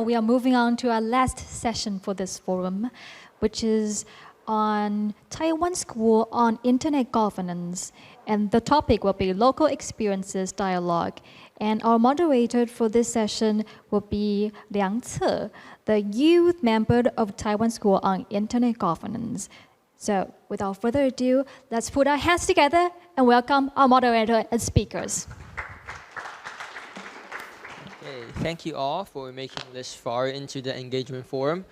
now we are moving on to our last session for this forum, which is on Taiwan School on Internet Governance. And the topic will be Local Experiences Dialogue. And our moderator for this session will be Liang, the youth member of Taiwan School on Internet Governance. So without further ado, let's put our hands together and welcome our moderator and speakers. Okay, thank you all for making this far into the engagement forum.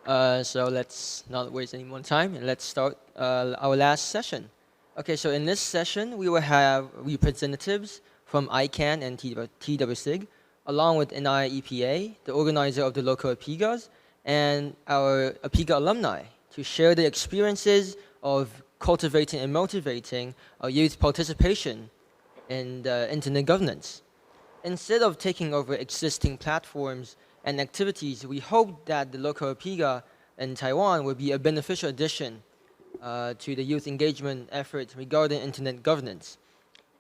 So let's not waste any more time and let's start our last session. Okay, so in this session, we will have representatives from ICANN and TWSIG, along with NIIEPA, the organizer of the local APIGAs, and our APIGA alumni to share the experiences of cultivating and motivating youth participation in internet governance. Instead of taking over existing platforms and activities, we hope that the local APIGA in Taiwan will be a beneficial addition to the youth engagement effort regarding internet governance.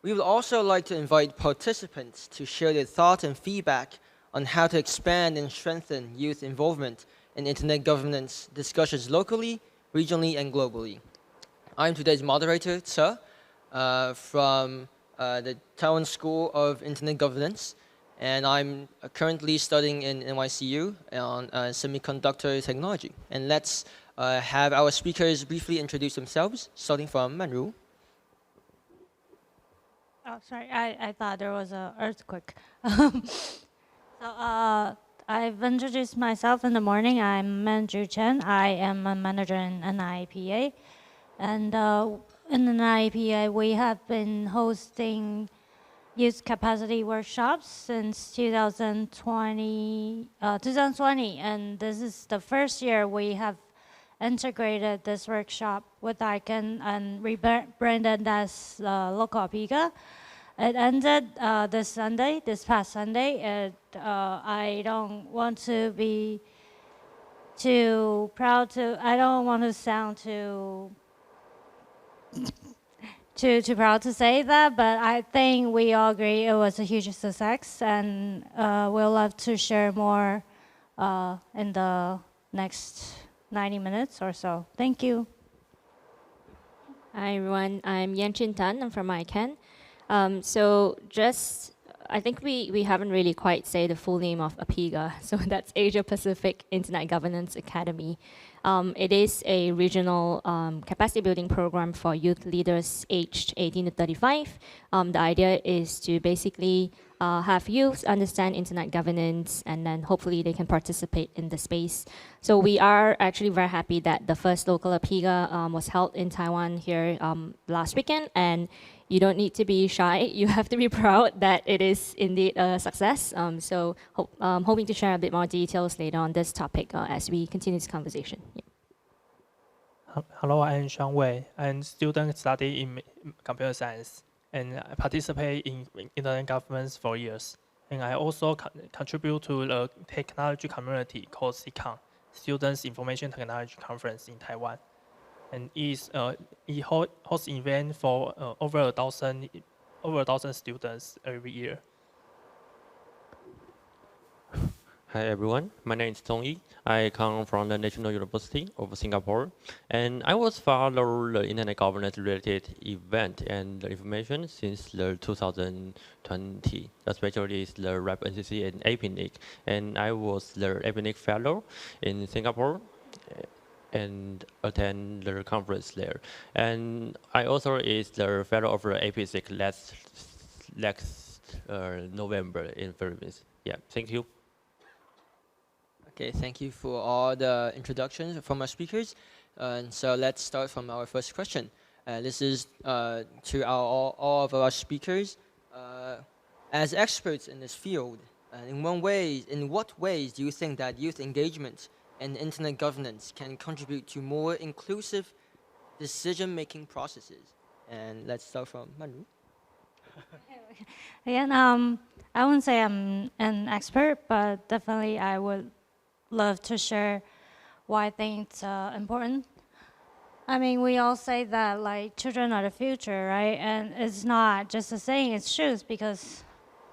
We would also like to invite participants to share their thoughts and feedback on how to expand and strengthen youth involvement in internet governance discussions locally, regionally, and globally. I'm today's moderator, Tsung, from the Taiwan School of Internet Governance, and I'm currently studying in NYCU on semiconductor technology. And let's have our speakers briefly introduce themselves, starting from Manru. Oh, sorry, I thought there was an earthquake. I've introduced myself in the morning. I'm Manager Chen. I am a manager in NIIEPA. And in NIIEPA, we have been hosting youth capacity workshops since 2020, and this is the first year we have integrated this workshop with ICANN and rebranded as local APIGA. It ended this past Sunday. I don't want to be too proud I don't want to sound too proud to say that, but I think we all agree it was a huge success, and we'll love to share more in the next 90 minutes or so. Thank you. Hi everyone, I'm Yien I'm from ICANN. I think we haven't really quite said the full name of APIGA, so that's Asia Pacific Internet Governance Academy. It is a regional capacity building program for youth leaders aged 18 to 35. The idea is to basically have youth understand internet governance, and then hopefully they can participate in the space. So we are actually very happy that the first local APIGA was held in Taiwan here last weekend, and you don't need to be shy. You have to be proud that it is indeed a success. Hoping to share a bit more details later on this topic as we continue this conversation. Yeah. Hello, I'm Tsung-Yi. I'm a student studying in computer science, and I participate in internet governance for years. And I also contribute to the technology community called ICANN, Students Information Technology Conference in Taiwan. And it hosts event for over 1,000 students every year. Hi everyone, my name is Tsung-Yi. I come from the National University of Singapore, and I was follow the internet governance related event and the information since the 2020, especially the RAP NCC and APAC-TWNIC, and I was the APAC-TWNIC fellow in Singapore and attend the conference there. And I also is the fellow of the APAC-TWNIC last November in Philippines. Yeah, thank you. Okay, thank you for all the introductions from our speakers. And so let's start from our first question. This is to all of our speakers. As experts in this field, in what ways do you think that youth engagement and internet governance can contribute to more inclusive decision-making processes? And let's start from Manu. Again, I wouldn't say I'm an expert, but definitely I would love to share why I think it's important. I mean, we all say that like children are the future, right? And it's not just a saying, it's true, because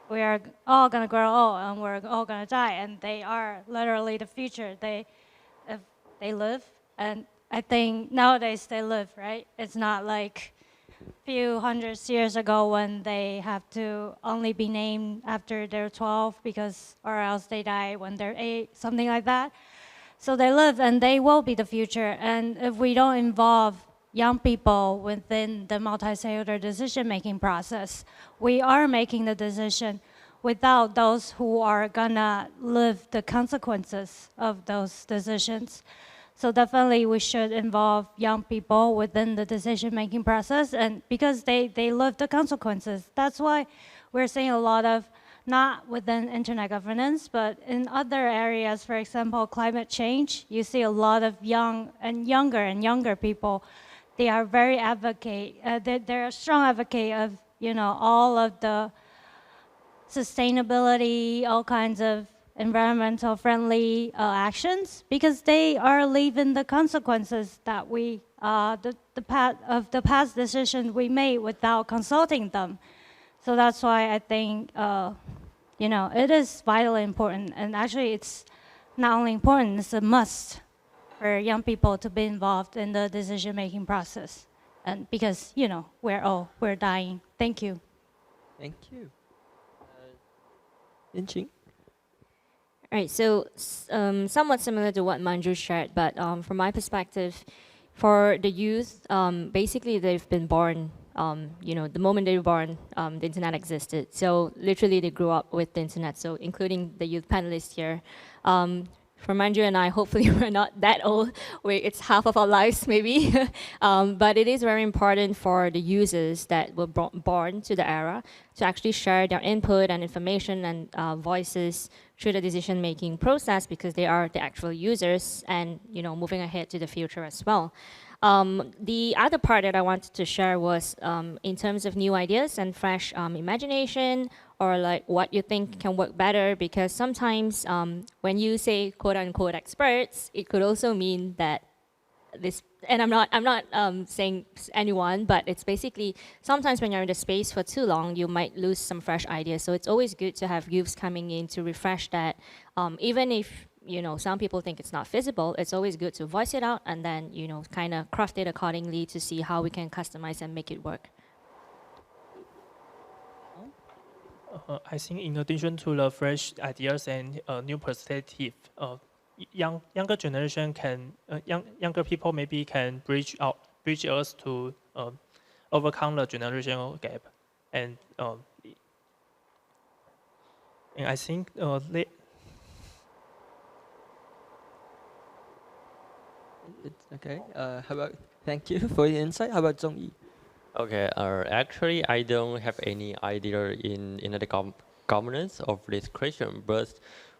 we are all gonna grow old and we're all gonna die, and they are literally the future. If they live, and I think nowadays they live, right? It's not like few hundreds years ago when they have to only be named after they're 12 or else they die when they're 8, something like that. So they live and they will be the future. And if we don't involve young people within the multi-stakeholder decision-making process, we are making the decision without those who are gonna live the consequences of those decisions. So definitely we should involve young people within the decision-making process, and because they live the consequences. That's why we're seeing a lot of, not within internet governance, but in other areas, for example, climate change, you see a lot of young and younger people. They are very they're a strong advocate of, all of the sustainability, all kinds of environmental friendly actions, because they are living the consequences that the past decisions we made without consulting them. So that's why I think, it is vitally important, and actually it's not only important, it's a must for young people to be involved in the decision-making process. And because, we're dying. Thank you. Thank you. Chyn? Right, so somewhat similar to what Manju shared, but from my perspective, for the youth, basically they've been born, the moment they were born, the internet existed. So literally they grew up with the internet, so including the youth panelists here. For Manju and I, hopefully we're not that old. It's half of our lives, maybe. But it is very important for the users that were born to the era to actually share their input and information and voices through the decision-making process, because they are the actual users and, moving ahead to the future as well. The other part that I wanted to share was in terms of new ideas and fresh imagination, or like what you think can work better, because sometimes when you say quote-unquote experts, it could also mean that this, and I'm not saying anyone, but it's basically sometimes when you're in the space for too long, you might lose some fresh ideas. So it's always good to have youths coming in to refresh that, even if some people think it's not feasible, it's always good to voice it out and then, kind of craft it accordingly to see how we can customize and make it work. I think in addition to the fresh ideas and new perspective, younger generation younger people maybe can bridge us to overcome the generational gap, and I think Okay. How about? Thank you for the insight. How about Tsung-Yi? Okay, actually, I don't have any idea in the governance of this question, but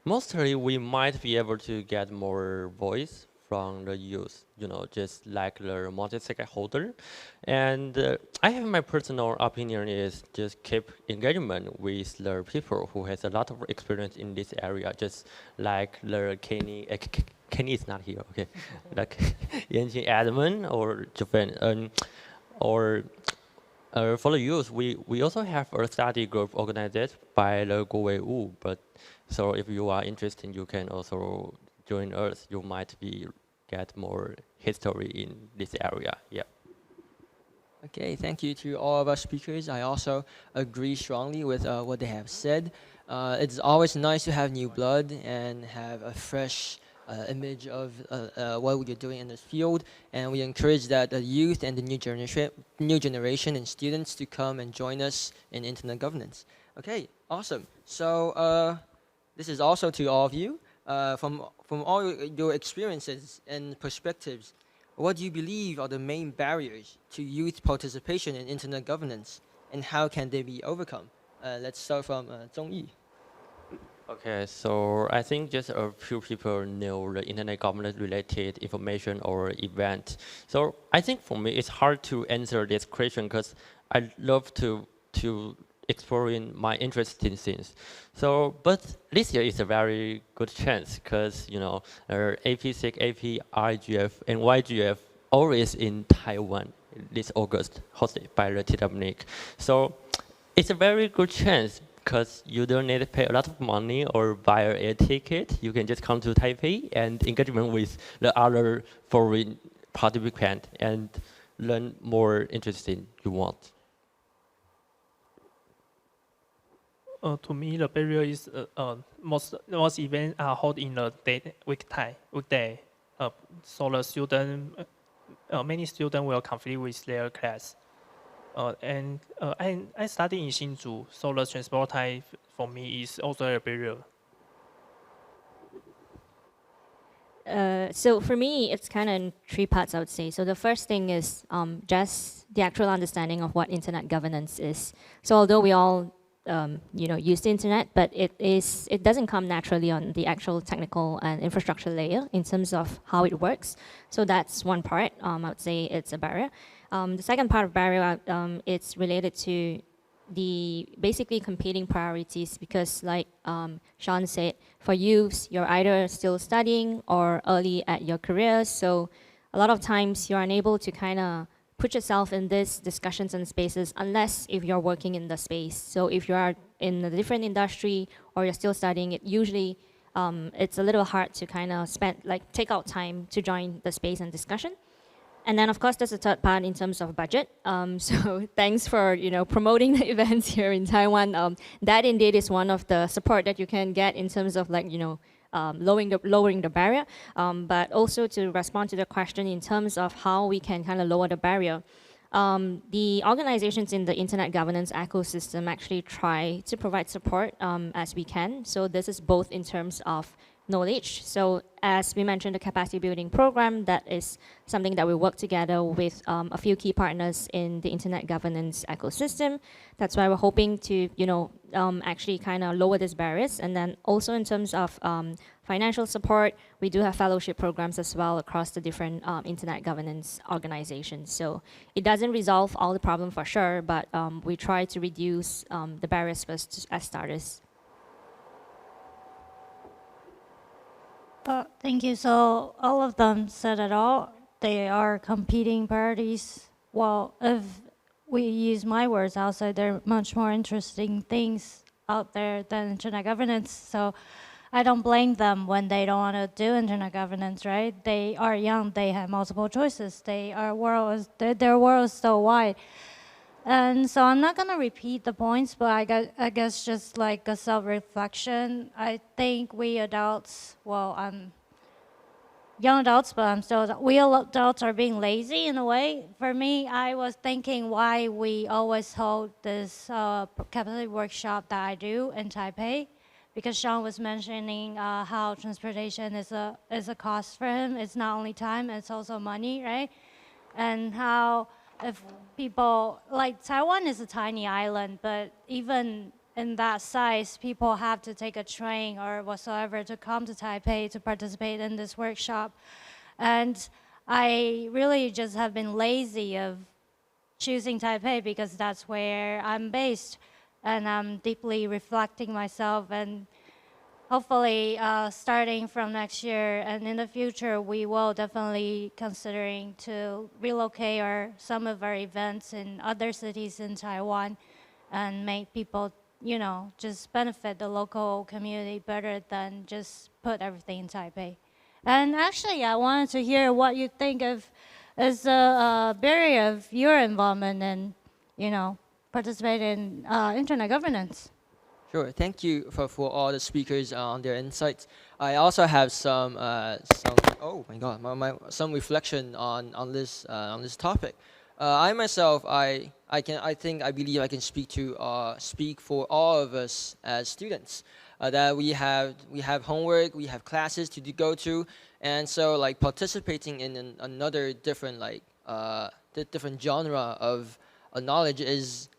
mostly we might be able to get more voice from the youth, just like the multi-stakeholder. And I have my personal opinion is just keep engagement with the people who has a lot of experience in this area, just like the Kenny is not here, okay, like Yien, Edmund or Japan, or for the youth, we also have a study group organized by the Guowei Wu, but so if you are interested, you can also join us. You might get more history in this area. Yeah. Okay, thank you to all of our speakers. I also agree strongly with what they have said. It's always nice to have new blood and have a fresh image of what we're doing in this field, and we encourage that the youth and the new generation and students to come and join us in internet governance. Okay, awesome. So this is also to all of you. From all your experiences and perspectives, what do you believe are the main barriers to youth participation in internet governance, and how can they be overcome? Let's start from Tsung-Yi. Okay, so I think just a few people know the internet governance related information or event. So I think for me it's hard to answer this question because I love to exploring my interest in things. So, but this year is a very good chance because APAC-TWNIC, IGF, and YGF always in Taiwan this August, hosted by the TWSIG. So it's a very good chance because you don't need to pay a lot of money or buy an air ticket. You can just come to Taipei and engagement with the other foreign participants and learn more interesting you want. To me, the barrier is most events are held in the weekday. So the student, many students will conflict with their class. And I study in Hsinchu, so the transport time for me is also a barrier. So for me, it's kind of in 3 parts, I would say. So the first thing is just the actual understanding of what internet governance is. So although we all use the internet, but it doesn't come naturally on the actual technical and infrastructure layer in terms of how it works. So that's one part. I would say it's a barrier. The second part of barrier, it's related to the basically competing priorities, because like Sean said, for youths, you're either still studying or early at your careers. So a lot of times you're unable to kind of put yourself in these discussions and spaces unless if you're working in the space. So if you are in a different industry or you're still studying, it usually it's a little hard to kind of take out time to join the space and discussion. And then of course there's a third part in terms of budget. So thanks for promoting the events here in Taiwan. That indeed is one of the support that you can get in terms of lowering the barrier, but also to respond to the question in terms of how we can kind of lower the barrier. The organizations in the internet governance ecosystem actually try to provide support as we can. So this is both in terms of knowledge. So as we mentioned, the capacity building program, that is something that we work together with a few key partners in the internet governance ecosystem. That's why we're hoping to, actually kind of lower these barriers. And then also in terms of financial support, we do have fellowship programs as well across the different internet governance organizations. So it doesn't resolve all the problem for sure, but we try to reduce the barriers first as starters. Thank you. So all of them said it all. They are competing priorities. Well, if we use my words, I'll say there are much more interesting things out there than internet governance. So I don't blame them when they don't want to do internet governance, right? They are young. They have multiple choices. Their world is so wide. And so I'm not going to repeat the points, but I guess just like a self-reflection, I think we adults, I'm young adults, but we adults are being lazy in a way. For me, I was thinking why we always hold this capacity workshop that I do in Taipei, because Sean was mentioning how transportation is a cost for him. It's not only time, it's also money, right? And how if people, like Taiwan is a tiny island, but even in that size, people have to take a train or whatsoever to come to Taipei to participate in this workshop. And I really just have been lazy of choosing Taipei because that's where I'm based. And I'm deeply reflecting myself, and hopefully starting from next year and in the future, we will definitely considering to relocate some of our events in other cities in Taiwan and make people, just benefit the local community better than just put everything in Taipei. And actually, I wanted to hear what you think of as a barrier of your involvement and, participate in internet governance. Sure. Thank you for all the speakers on their insights. I also have some reflection on this topic. I myself, I believe I can speak for all of us as students. That we have homework, we have classes to go to, and so like participating in another different different genre of knowledge is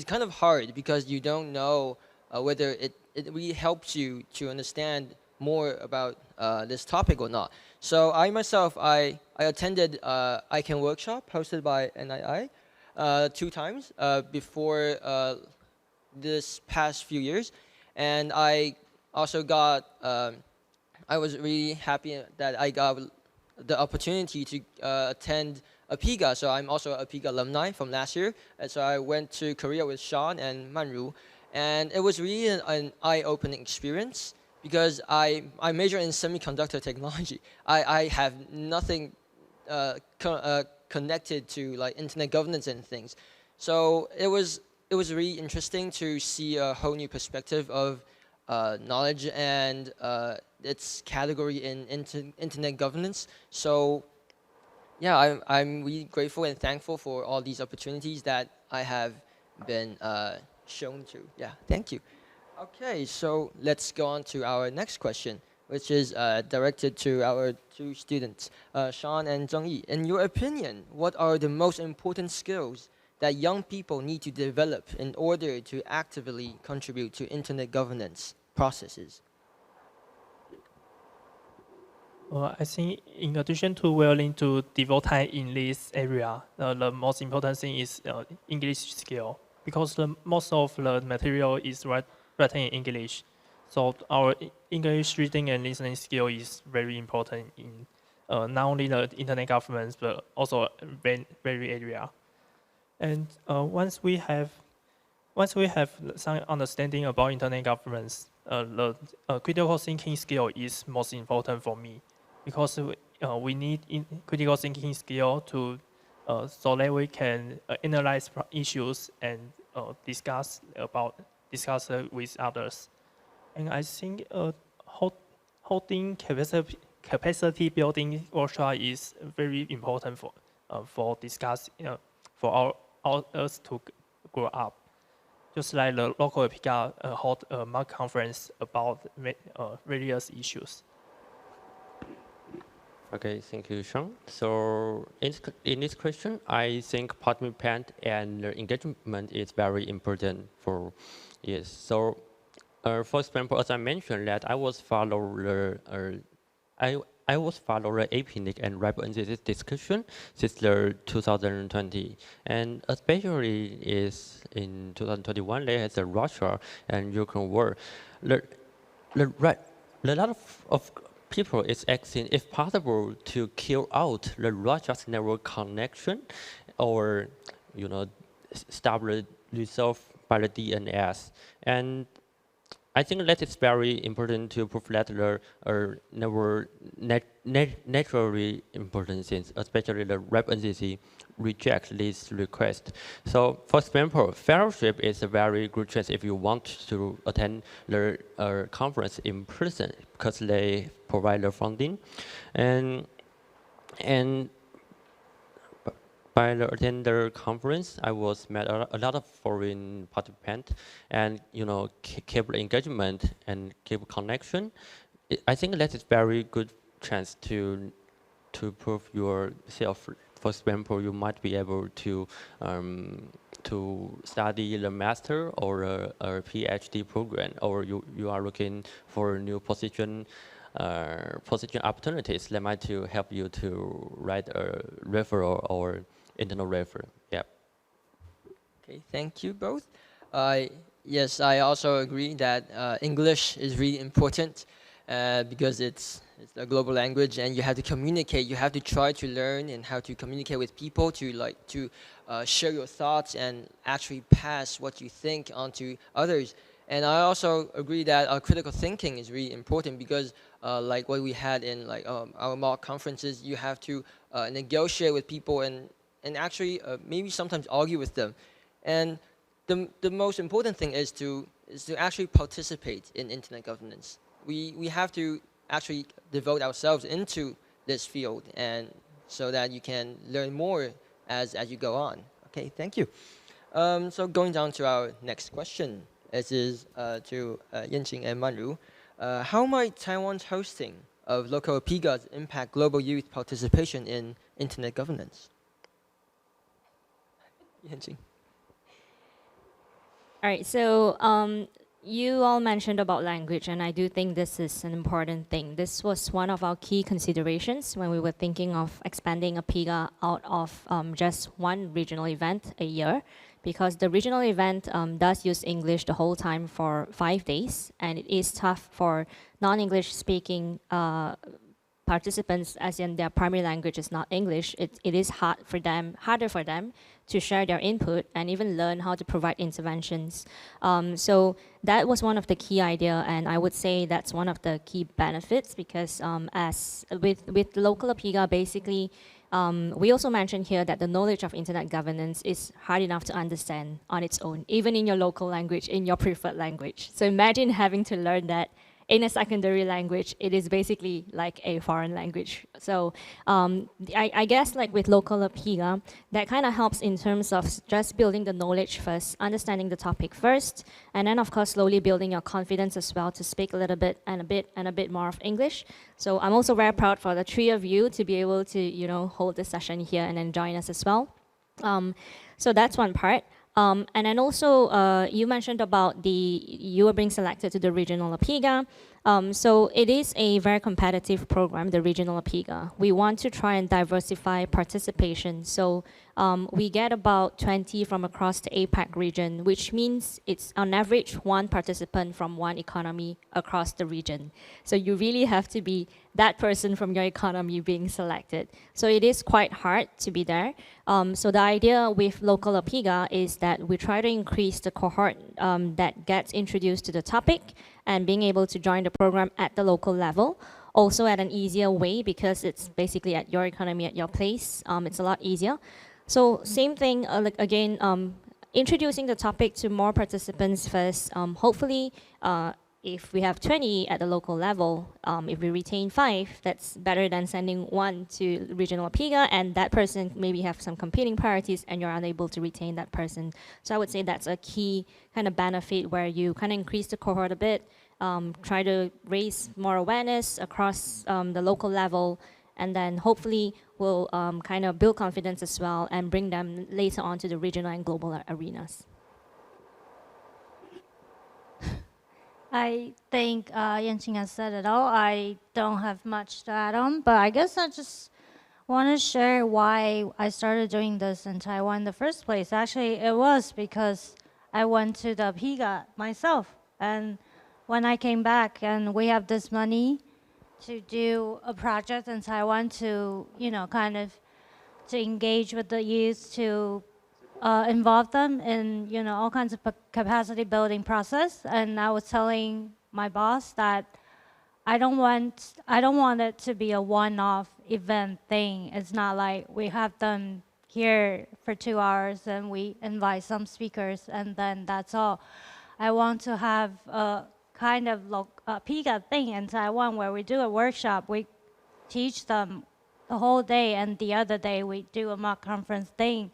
kind of hard, because you don't know whether it really helps you to understand more about this topic or not. So I myself, I attended ICANN workshop hosted by NII 2 times before this past few years, and I also got, I was really happy that I got the opportunity to attend APIGA. So I'm also an APIGA alumni from last year. And so I went to Korea with Sean and Manru. And it was really an eye-opening experience because I major in semiconductor technology. I have nothing connected to like internet governance and things. So it was really interesting to see a whole new perspective of knowledge and its category in internet governance. So yeah, I'm really grateful and thankful for all these opportunities that I have been shown to. Yeah, thank you. Okay, so let's go on to our next question, which is directed to our two students, Sean and Tsung-Yi. In your opinion, what are the most important skills that young people need to develop in order to actively contribute to internet governance processes? I think in addition to willing to devote time in this area, the most important thing is English skill, because most of the material is written in English. So our English reading and listening skill is very important in not only the internet governance, but also very area. And once we have some understanding about internet governance, the critical thinking skill is most important for me, because we need critical thinking skill to so that we can analyze issues and discuss with others. And I think holding capacity building workshop is very important for discuss for us to grow up. Just like the local APAC hold a mock conference about various issues. Okay, thank you, Sean. So in this question, I think participant and engagement is very important for yes. So for example, as I mentioned that I was follow the APAC-TWNIC and RIPE discussion since the 2020, and especially is in 2021 there is a Russia and Ukraine war. A lot of people is asking if possible to kill out the Russia's network connection, or stop the resolve by the DNS. And I think that is very important to prove that the naturally important things, especially the RIPE entity reject this request. So for example, fellowship is a very good chance if you want to attend the conference in person, because they provide the funding. And by the attender conference, I was met a lot of foreign participants, and keep engagement and keep connection. I think that is very good chance to prove yourself. For example, you might be able to study the master or a PhD program, or you are looking for a new position opportunities that might to help you to write a referral or internal referral. Yeah. Okay, thank you both. Yes, I also agree that English is really important because it's a global language, and you have to communicate. You have to try to learn and how to communicate with people to share your thoughts and actually pass what you think on to others. And I also agree that critical thinking is really important, because like what we had in our mock conferences, you have to negotiate with people and actually maybe sometimes argue with them. And the most important thing is to actually participate in internet governance. We have to actually devote ourselves into this field, and so that you can learn more as you go on. Okay, thank you. So going down to our next question, this is to Yien and Manru. How might Taiwan's hosting of local APIGAs impact global youth participation in internet governance? Yien. All right, so you all mentioned about language, and I do think this is an important thing. This was one of our key considerations when we were thinking of expanding APIGA out of just one regional event a year, because the regional event does use English the whole time for 5 days, and it is tough for non-English speaking participants, as in their primary language is not English, it is harder for them to share their input and even learn how to provide interventions. So that was one of the key idea, and I would say that's one of the key benefits, because as with local APIGA, basically, we also mentioned here that the knowledge of internet governance is hard enough to understand on its own, even in your local language, in your preferred language. So imagine having to learn that in a secondary language. It is basically like a foreign language. So I guess like with local APIGA, that kind of helps in terms of just building the knowledge first, understanding the topic first, and then of course slowly building your confidence as well to speak a little bit and a bit more of English. So I'm also very proud for the three of you to be able to hold the session here and then join us as well. So that's one part. And then also, you mentioned about you were being selected to the regional APIGA. So it is a very competitive program, the regional APIGA. We want to try and diversify participation. So we get about 20 from across the APAC region, which means it's on average one participant from one economy across the region. So you really have to be that person from your economy being selected. So it is quite hard to be there. So the idea with local APIGA is that we try to increase the cohort that gets introduced to the topic and being able to join the program at the local level. Also at an easier way, because it's basically at your economy, at your place. It's a lot easier. So same thing, again, introducing the topic to more participants first. Hopefully, if we have 20 at the local level, if we retain 5, that's better than sending 1 to regional APIGA, and that person maybe have some competing priorities and you're unable to retain that person. So I would say that's a key kind of benefit, where you kind of increase the cohort a bit, try to raise more awareness across the local level, and then hopefully we'll kind of build confidence as well and bring them later on to the regional and global arenas. I think Yien has said it all. I don't have much to add on, but I guess I just want to share why I started doing this in Taiwan in the first place. Actually, it was because I went to the APIGA myself, and when I came back and we have this money to do a project in Taiwan to, kind of to engage with the youth, to involve them in, all kinds of capacity building process. And I was telling my boss that I don't want it to be a one-off event thing. It's not like we have them here for 2 hours and we invite some speakers and then that's all. I want to have a kind of APIGA thing in Taiwan where we do a workshop. We teach them the whole day, and the other day we do a mock conference thing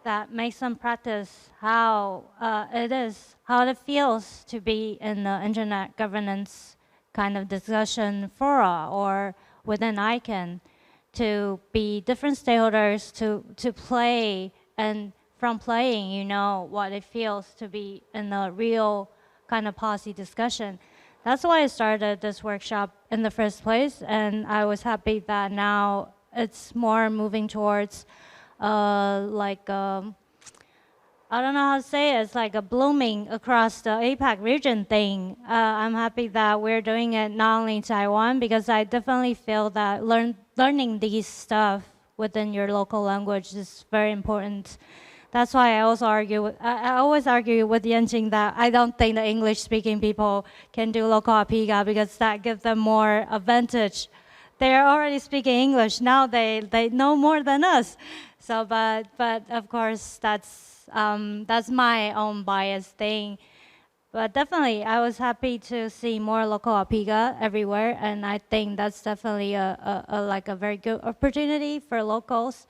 that makes them practice how it feels to be in the internet governance kind of discussion fora or within ICANN, to be different stakeholders, to play, and from playing, what it feels to be in a real kind of policy discussion. That's why I started this workshop in the first place, and I was happy that now it's more moving towards I don't know how to say it. It's like a blooming across the APAC region thing. I'm happy that we're doing it not only in Taiwan, because I definitely feel that learning these stuff within your local language is very important. That's why I always argue with Yien that I don't think the English-speaking people can do local APIGA, because that gives them more advantage. They're already speaking English now. They know more than us. So, but of course that's my own bias thing. But definitely, I was happy to see more local APIGA everywhere, and I think that's definitely a very good opportunity for locals.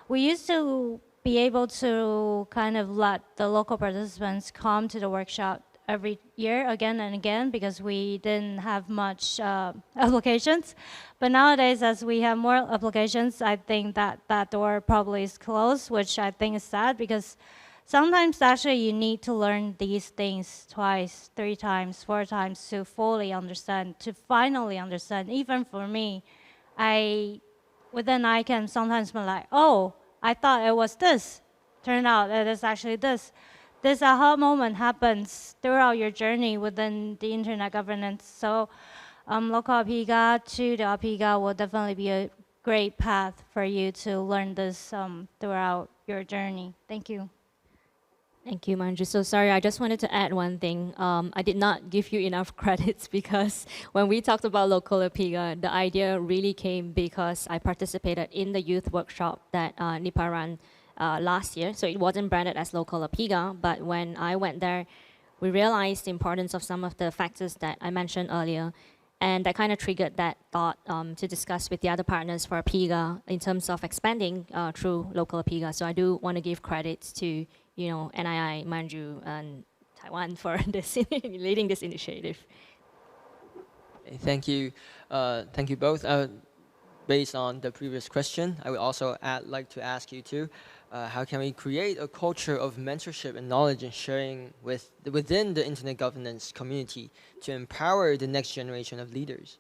We used to be able to kind of let the local participants come to the workshop every year again and again, because we didn't have much applications. But nowadays, as we have more applications, I think that door probably is closed, which I think is sad, because sometimes actually you need to learn these things twice, 3 times, 4 times to fully understand, to finally understand. Even for me, within I can sometimes be like, oh, I thought it was this. Turned out it is actually this. This aha moment happens throughout your journey within the internet governance. So local APIGA to the APIGA will definitely be a great path for you to learn this throughout your journey. Thank you. Thank you, Manju. So sorry, I just wanted to add one thing. I did not give you enough credits because when we talked about local APIGA, the idea really came because I participated in the youth workshop that NIIEPA ran last year. So it wasn't branded as local APIGA, but when I went there, we realized the importance of some of the factors that I mentioned earlier. And that kind of triggered that thought to discuss with the other partners for APIGA in terms of expanding through local APIGA. So I do want to give credits to NII, Manju, and Taiwan for this leading this initiative. Thank you. Thank you both. Based on the previous question, I would also like to ask you too, how can we create a culture of mentorship and knowledge and sharing within the internet governance community to empower the next generation of leaders?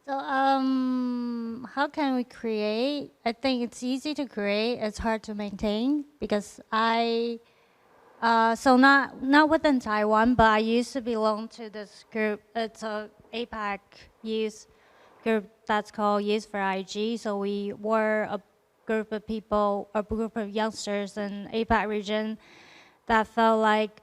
So how can we create? I think it's easy to create. It's hard to maintain because so not within Taiwan, but I used to belong to this group. It's a APAC youth group that's called Youth for IG. So we were a group of people, a group of youngsters in APAC region that felt like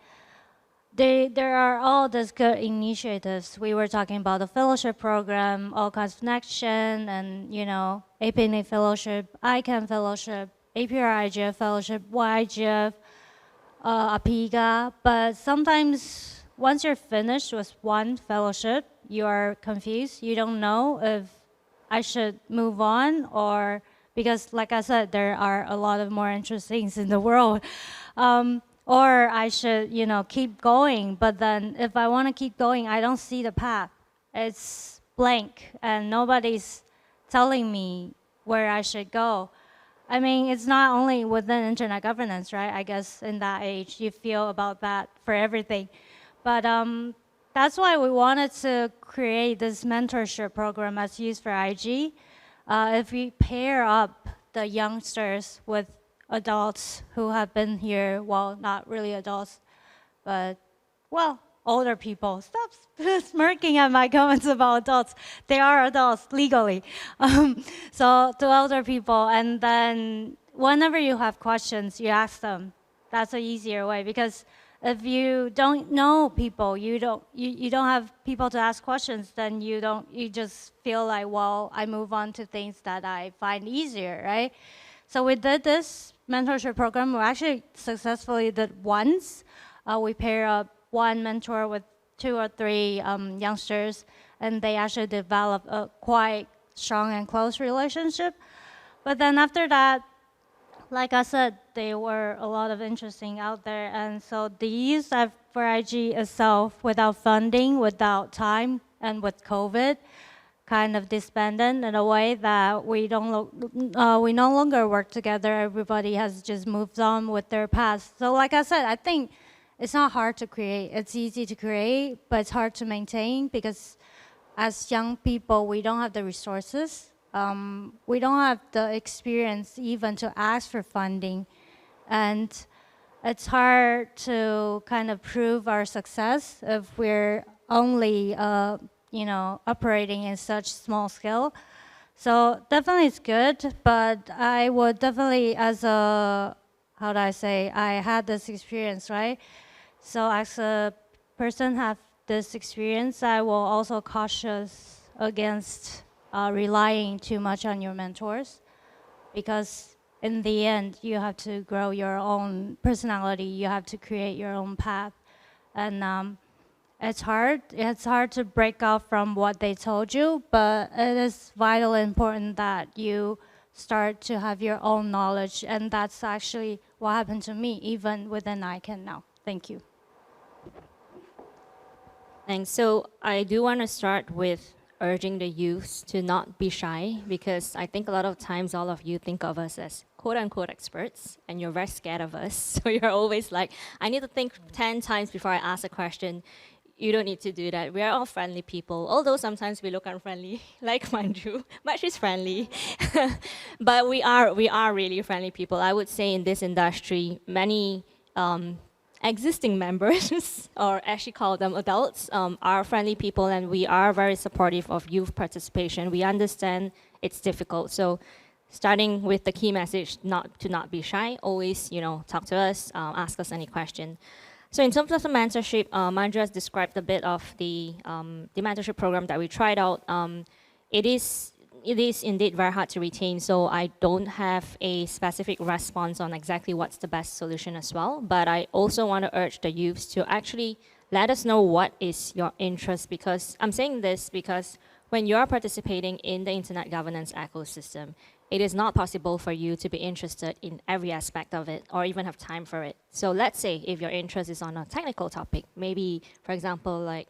there are all these good initiatives. We were talking about the fellowship program, all kinds of connection, and APAC fellowship, ICANN fellowship, APR-IGF fellowship, YGF, APIGA. But sometimes once you're finished with one fellowship, you are confused. You don't know if I should move on or because, like I said, there are a lot of more interesting things in the world. Or I should, keep going. But then if I want to keep going, I don't see the path. It's blank, and nobody's telling me where I should go. I mean, it's not only within internet governance, right? I guess in that age, you feel about that for everything. But that's why we wanted to create this mentorship program as Youth for IG. If we pair up the youngsters with adults who have been here, well, not really adults, but, well, older people. Stop smirking at my comments about adults. They are adults legally. So to older people, and then whenever you have questions, you ask them. That's an easier way because if you don't know people, you don't have people to ask questions, then you just feel like, well, I move on to things that I find easier, right? So we did this mentorship program. We actually successfully did once. We pair up one mentor with 2 or 3 youngsters, and they actually developed a quite strong and close relationship. But then after that, like I said, there were a lot of interesting out there, and so the Youth for IG itself, without funding, without time, and with COVID, kind of disbanded in a way that we no longer work together. Everybody has just moved on with their past. So like I said, I think it's not hard to create. It's easy to create, but it's hard to maintain because as young people, we don't have the resources. We don't have the experience even to ask for funding. And it's hard to kind of prove our success if we're only operating in such small scale. So definitely it's good, but I would definitely, I had this experience, right? So as a person have this experience, I will also cautious against relying too much on your mentors, because in the end, you have to grow your own personality, you have to create your own path. And it's hard to break off from what they told you, but it is vitally important that you start to have your own knowledge, and that's actually what happened to me, even within ICANN now. Thank you. Thanks. So I do want to start with urging the youth to not be shy, because I think a lot of times all of you think of us as quote-unquote experts, and you're very scared of us. So you're always like, I need to think 10 times before I ask a question. You don't need to do that. We are all friendly people, although sometimes we look unfriendly, like Manju, but she's friendly. But we are really friendly people. I would say in this industry, many existing members, or actually call them adults, are friendly people, and we are very supportive of youth participation. We understand it's difficult. So starting with the key message, not be shy, always, talk to us, ask us any question. So in terms of the mentorship, Manju has described a bit of the mentorship program that we tried out. It is indeed very hard to retain, so I don't have a specific response on exactly what's the best solution as well. But I also want to urge the youths to actually let us know what is your interest, because I'm saying this because when you are participating in the internet governance ecosystem, it is not possible for you to be interested in every aspect of it or even have time for it. So let's say if your interest is on a technical topic, maybe, for example, like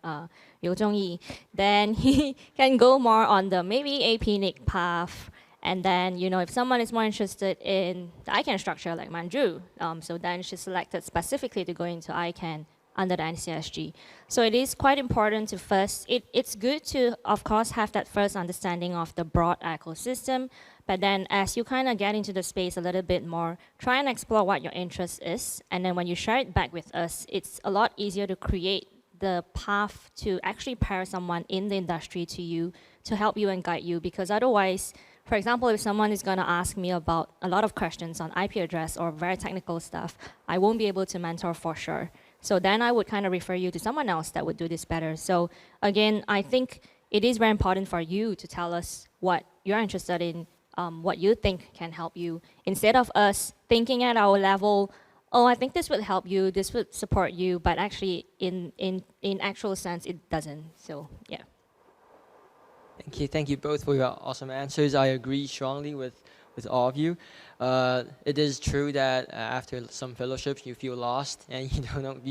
Tsung-Yi, then he can go more on the maybe APAC-TWNIC path. And then, if someone is more interested in the ICANN structure like Manju, so then she's selected specifically to go into ICANN under the NCSG. So it is quite important to first, it's good to, of course, have that first understanding of the broad ecosystem, but then as you kind of get into the space a little bit more, try and explore what your interest is, and then when you share it back with us, it's a lot easier to create the path to actually pair someone in the industry to you, to help you and guide you, because otherwise, for example, if someone is going to ask me about a lot of questions on IP address or very technical stuff, I won't be able to mentor for sure. So then I would kind of refer you to someone else that would do this better. So again, I think it is very important for you to tell us what you're interested in, what you think can help you, instead of us thinking at our level, oh, I think this would help you, this would support you, but actually in actual sense, it doesn't. So yeah. Thank you both for your awesome answers. I agree strongly with all of you. It is true that after some fellowships you feel lost and you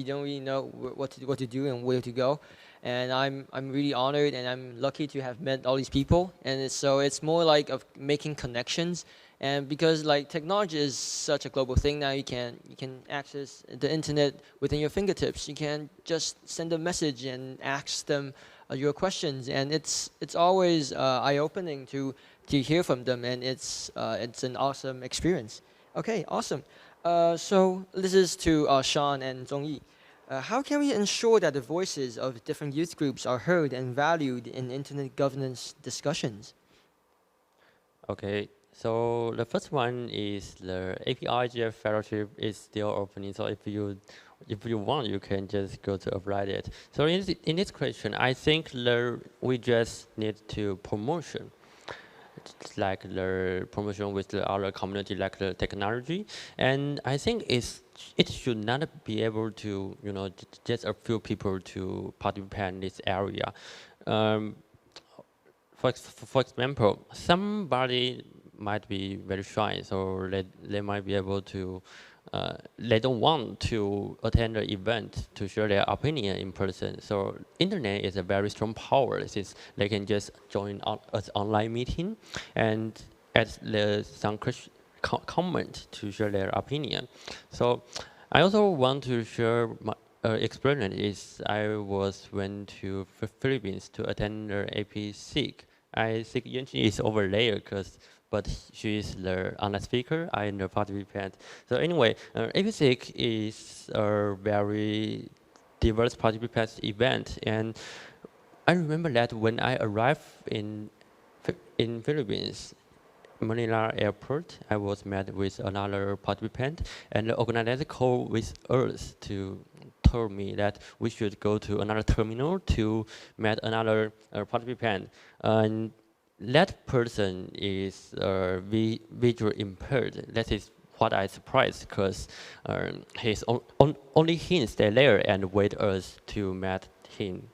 don't really know what to do and where to go. And I'm really honored and I'm lucky to have met all these people. And it's more like of making connections. And because like technology is such a global thing now, you can access the internet within your fingertips. You can just send a message and ask them your questions, and it's always eye-opening to hear from them, and it's an awesome experience. Okay, awesome. So this is to Sean and Tsung-Yi. How can we ensure that the voices of different youth groups are heard and valued in internet governance discussions? Okay, so the first one is the API-IGF fellowship is still opening. So if you want, you can just go to apply it. So in this question, I think we just need to promotion. It's like the promotion with the other community, like the technology, and I think it should not be able to, just a few people to participate in this area. For example, somebody might be very shy, so they might be able to. They don't want to attend the event to share their opinion in person. So internet is a very strong power, since they can just join an online meeting and add some comment to share their opinion. So I also want to share my experience. Is I went to Philippines to attend the APAC-TWNIC. I think Yien is over there but she is the online speaker, I am the participant. So anyway, APAC-TWNIC is a very diverse participants event, and I remember that when I arrived in Philippines, Manila airport, I was met with another participant, and the organizer called with us to tell me that we should go to another terminal to meet another participant. And that person is visually impaired. That is what I surprised, because only him stay there and wait us to meet him.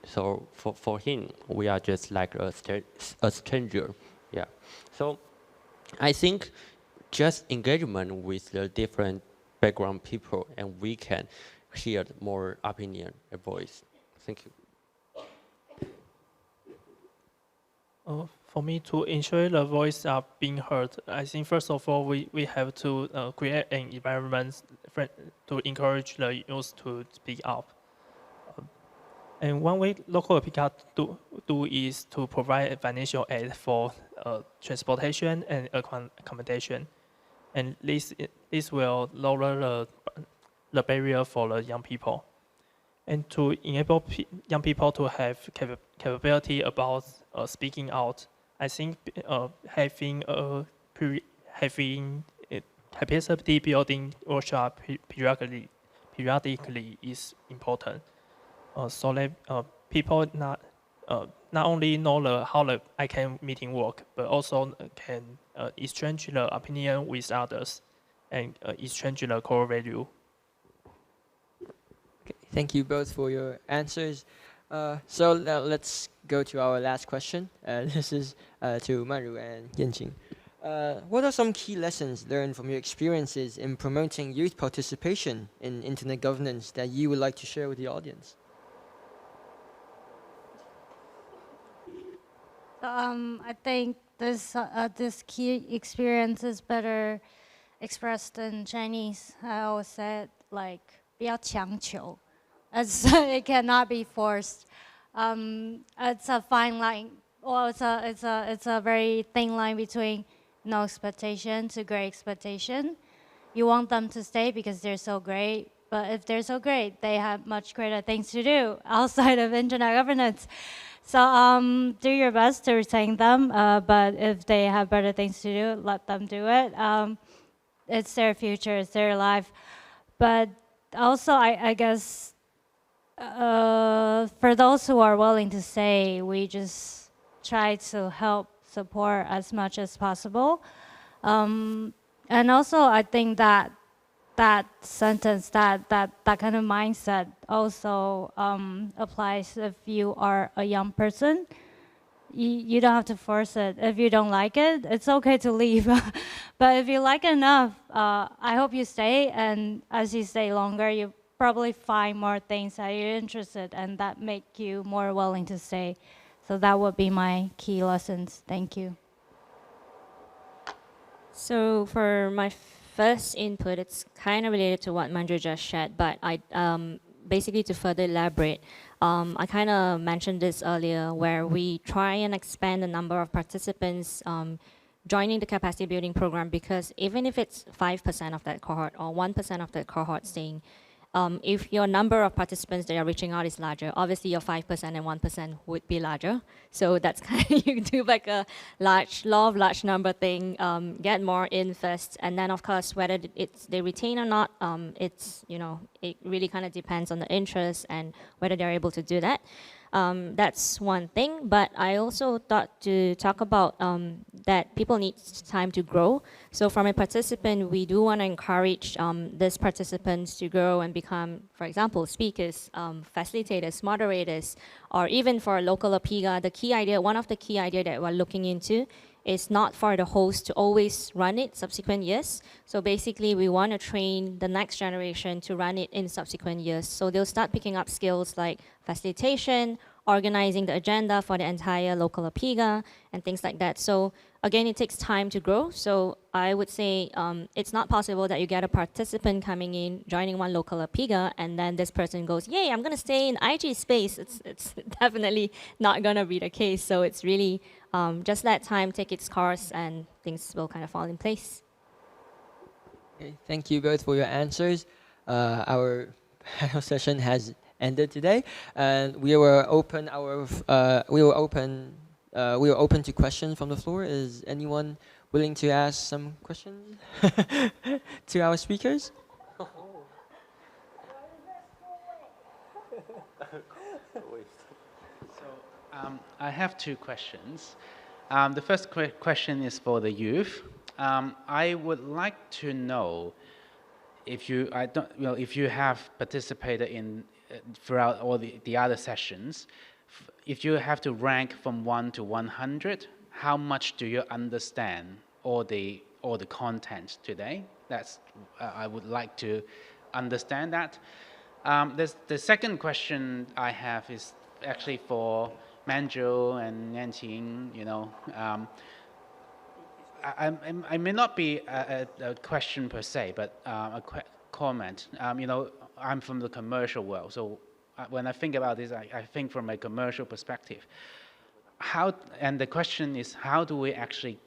So for him, we are just like a stranger. Yeah. So I think just engagement with the different background people, and we can hear more opinion and voice. Thank you. For me, to ensure the voice are being heard, I think first of all, we have to create an environment to encourage the youth to speak up. And one way local APAC do is to provide financial aid for transportation and accommodation. And this will lower the barrier for the young people. And to enable young people to have capability about speaking out, I think having capacity building workshop periodically is important, so that people not only know how the ICANN meeting work, but also can exchange the opinion with others and exchange the core value. Okay, thank you both for your answers. So now let's go to our last question. This is to Maru and Yien. What are some key lessons learned from your experiences in promoting youth participation in internet governance that you would like to share with the audience? I think this key experience is better expressed in Chinese. I always said like 不要强求, as it cannot be forced. It's a fine line. Well, it's a very thin line between no expectation to great expectation. You want them to stay because they're so great, but if they're so great, they have much greater things to do outside of internet governance. So do your best to retain them, but if they have better things to do, let them do it. It's their future, it's their life. But also, I guess, for those who are willing to stay, we just try to help support as much as possible. And also, I think that sentence, that kind of mindset also applies if you are a young person. You don't have to force it. If you don't like it, it's okay to leave. But if you like it enough, I hope you stay. And as you stay longer, you probably find more things that you're interested in, and that make you more willing to stay. So that would be my key lessons. Thank you. So for my first input, it's kind of related to what Manju just shared, but basically to further elaborate, I kind of mentioned this earlier, where we try and expand the number of participants joining the capacity building program, because even if it's 5% of that cohort or 1% of that cohort staying, if your number of participants that are reaching out is larger, obviously your 5% and 1% would be larger. So that's kind of, you do like a law of large number thing, get more in first, and then of course, whether they retain or not, it really kind of depends on the interest and whether they're able to do that. That's one thing, but I also thought to talk about that people need time to grow. So from a participant, we do want to encourage these participants to grow and become, for example, speakers, facilitators, moderators, or even for a local APIGA. The key idea, one of the key ideas that we're looking into is not for the host to always run it subsequent years. So basically, we want to train the next generation to run it in subsequent years. So they'll start picking up skills like facilitation, organizing the agenda for the entire local APIGA, and things like that. So again, it takes time to grow. So I would say it's not possible that you get a participant coming in, joining one local APIGA, and then this person goes, yay, I'm going to stay in IG space. It's definitely not going to be the case. So it's really just let time take its course, and things will kind of fall in place. Okay, thank you both for your answers. Our panel session has ended today, and we were open to questions from the floor. Is anyone willing to ask some questions to our speakers? I have two questions. The first question is for the youth. I would like to know if you have participated in throughout all the other sessions. If you have to rank from 1 to 100, how much do you understand all the content today? I would like to understand that. The second question I have is actually for Manju and Yien. I may not be a question per se, but a comment. I'm from the commercial world, so when I think about this, I think from a commercial perspective. And the question is, how do we actually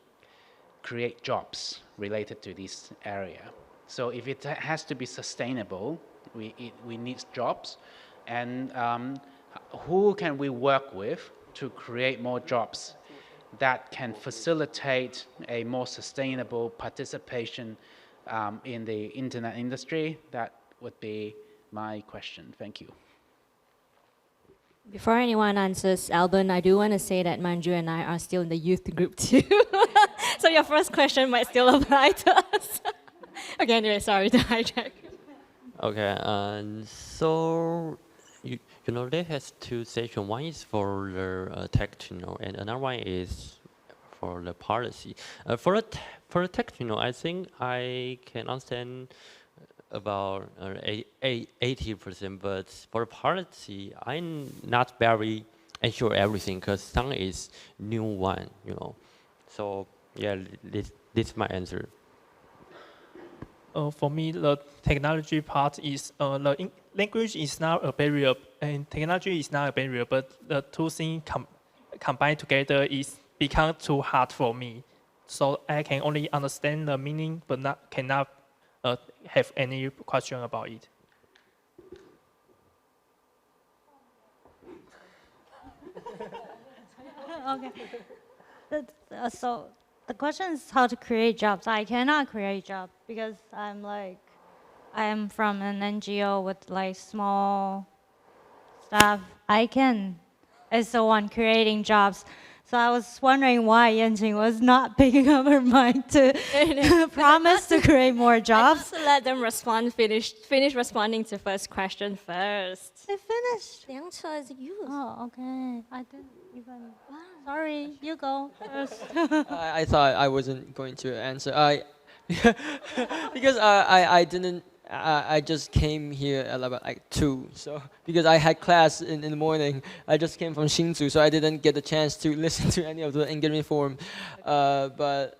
create jobs related to this area? So if it has to be sustainable, we need jobs, and who can we work with to create more jobs that can facilitate a more sustainable participation in the internet industry? That would be my question. Thank you. Before anyone answers, Alban, I do want to say that Manju and I are still in the youth group too. So your first question might still apply to us. Okay, anyway, sorry to hijack. Okay, so you know there has two sections. One is for the technical, and another one is for the policy. For the technical, I think I can understand about 80%, but for policy, I'm not very sure everything because some is new one, you know. So yeah, this is my answer. For me, the technology part is the language is not a barrier, and technology is not a barrier. But the two things combined together is become too hard for me. So I can only understand the meaning, but cannot have any question about it. Okay. So the question is how to create jobs. I cannot create jobs because I am from an NGO with like small staff. ICANN is the one creating jobs. So I was wondering why Yien was not picking up her mic to promise to create more jobs. I let them respond. Finish responding to first question first. They finished. Liang is you. Oh, okay. I didn't even. Sorry, you go first. I thought I wasn't going to answer. Because I didn't. I just came here at about like 2, so because I had class in the morning, I just came from Hsinchu, so I didn't get the chance to listen to any of the engagement forum. But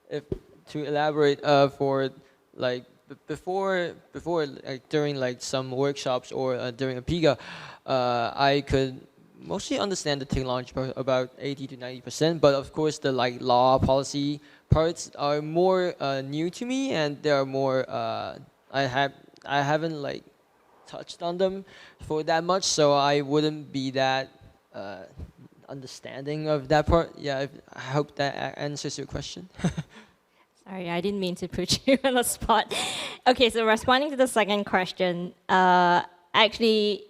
if to elaborate for like before like during like some workshops or during APIGA, I could mostly understand the technology part about 80 to 90%, but of course the like law policy parts are more new to me, and they are more. I haven't like touched on them for that much, so I wouldn't be that understanding of that part. Yeah, I hope that answers your question. Sorry, I didn't mean to put you on the spot. Okay, so responding to the second question, actually,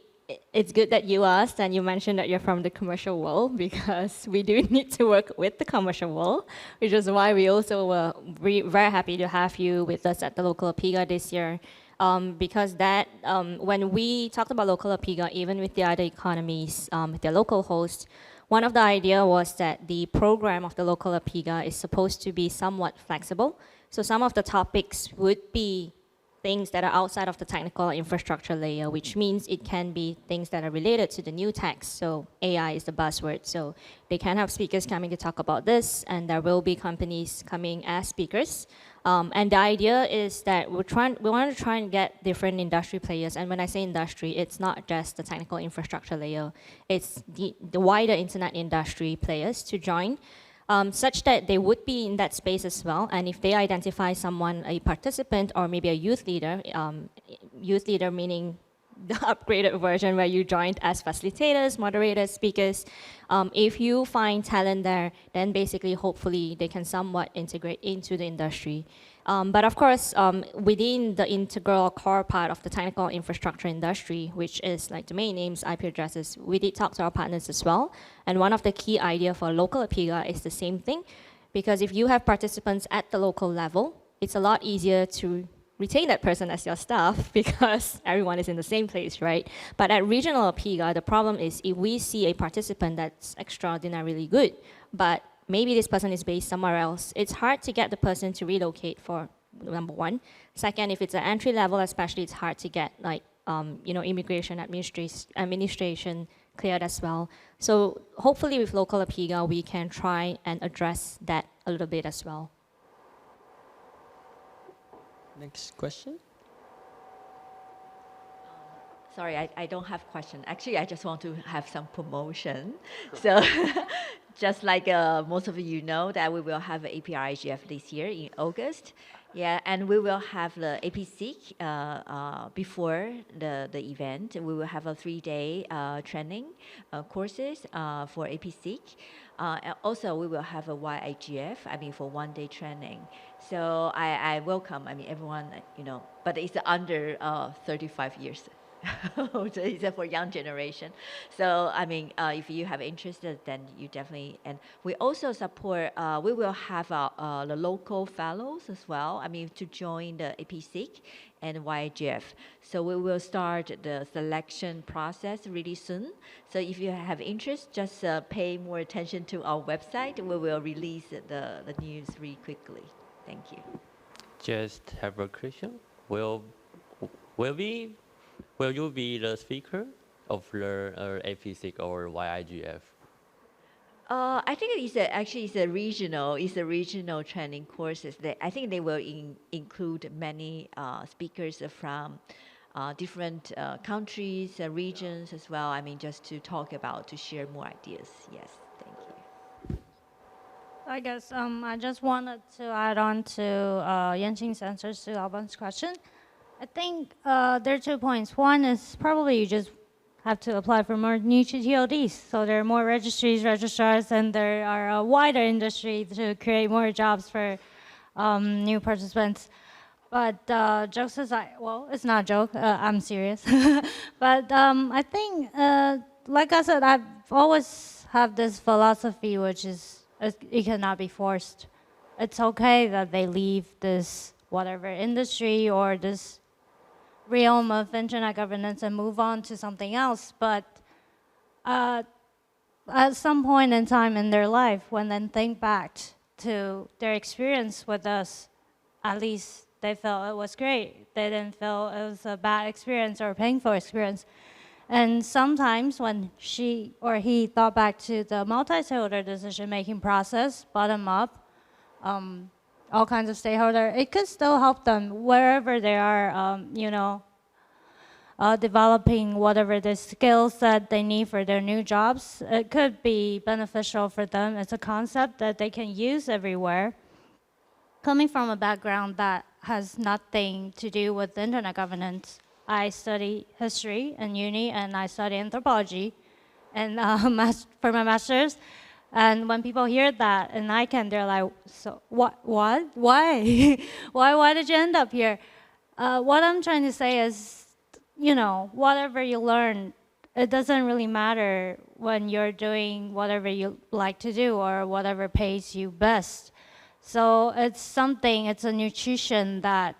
it's good that you asked and you mentioned that you're from the commercial world, because we do need to work with the commercial world, which is why we also were very happy to have you with us at the local APIGA this year. Because that, when we talked about local APIGA, even with the other economies, with their local hosts, one of the idea was that the program of the local APIGA is supposed to be somewhat flexible. So some of the topics would be things that are outside of the technical infrastructure layer, which means it can be things that are related to the new tech. So AI is the buzzword. So they can have speakers coming to talk about this, and there will be companies coming as speakers. And the idea is that we want to try and get different industry players. And when I say industry, it's not just the technical infrastructure layer. It's the wider internet industry players to join. Such that they would be in that space as well. And if they identify someone, a participant, or maybe a youth leader meaning the upgraded version where you joined as facilitators, moderators, speakers, if you find talent there, then basically, hopefully, they can somewhat integrate into the industry. But of course, within the integral core part of the technical infrastructure industry, which is like domain names, IP addresses, we did talk to our partners as well. And one of the key ideas for local APIGA is the same thing, because if you have participants at the local level, it's a lot easier to retain that person as your staff because everyone is in the same place, right? But at regional APIGA, the problem is if we see a participant that's extraordinarily good, but maybe this person is based somewhere else, it's hard to get the person to relocate for number one. Second, if it's an entry level, especially, it's hard to get like, immigration administration cleared as well. So hopefully with local APIGA, we can try and address that a little bit as well. Next question. Sorry, I don't have question. Actually, I just want to have some promotion. So just like most of you know that we will have APAC-IGF this year in August. Yeah, and we will have the APAC-TWNIC before the event. We will have a 3-day training courses for APAC-TWNIC. And also, we will have a YIGF, for 1-day training. So I welcome, everyone, but it's under 35 years. So it's for young generation. So, if you have interest, then you definitely, and we also support, we will have the local fellows as well, to join the APAC-TWNIC and YIGF. So we will start the selection process really soon. So if you have interest, just pay more attention to our website. We will release the news really quickly. Thank you. Just have a question. Will you be the speaker of the APAC-TWNIC or YIGF? I think it's a regional training courses. I think they will include many speakers from different countries, regions as well. Just to talk about, to share more ideas. Yes, thank you. I guess I just wanted to add on to Yanqing's answers to Alban's question. I think there are 2 points. One is probably you just have to apply for more new TODs. So there are more registries, registrars, and there are a wider industry to create more jobs for new participants. But jokes aside, well, it's not a joke, I'm serious. But I think, like I said, I've always have this philosophy, which is it cannot be forced. It's okay that they leave this whatever industry or this realm of internet governance and move on to something else. But at some point in time in their life, when they think back to their experience with us, at least they felt it was great. They didn't feel it was a bad experience or a painful experience. And sometimes when she or he thought back to the multi-stakeholder decision-making process, bottom up, all kinds of stakeholder, it could still help them wherever they are, developing whatever the skills that they need for their new jobs. It could be beneficial for them. It's a concept that they can use everywhere. Coming from a background that has nothing to do with internet governance, I study history in uni and I study anthropology and for my master's. And when people hear that in ICANN, they're like, so what, why? why did you end up here? What I'm trying to say is, whatever you learn, it doesn't really matter when you're doing whatever you like to do or whatever pays you best. So it's a nutrition that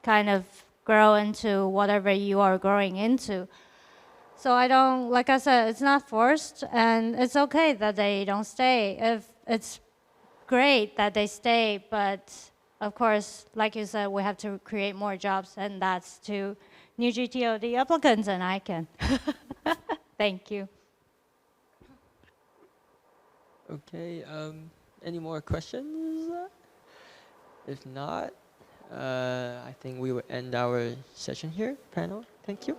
kind of grow into whatever you are growing into. So like I said, it's not forced, and it's okay that they don't stay. If it's great that they stay, but of course, like you said, we have to create more jobs, and that's to new GTOD applicants and ICANN. Thank you. Okay, any more questions? If not, I think we will end our session here, panel. Thank you.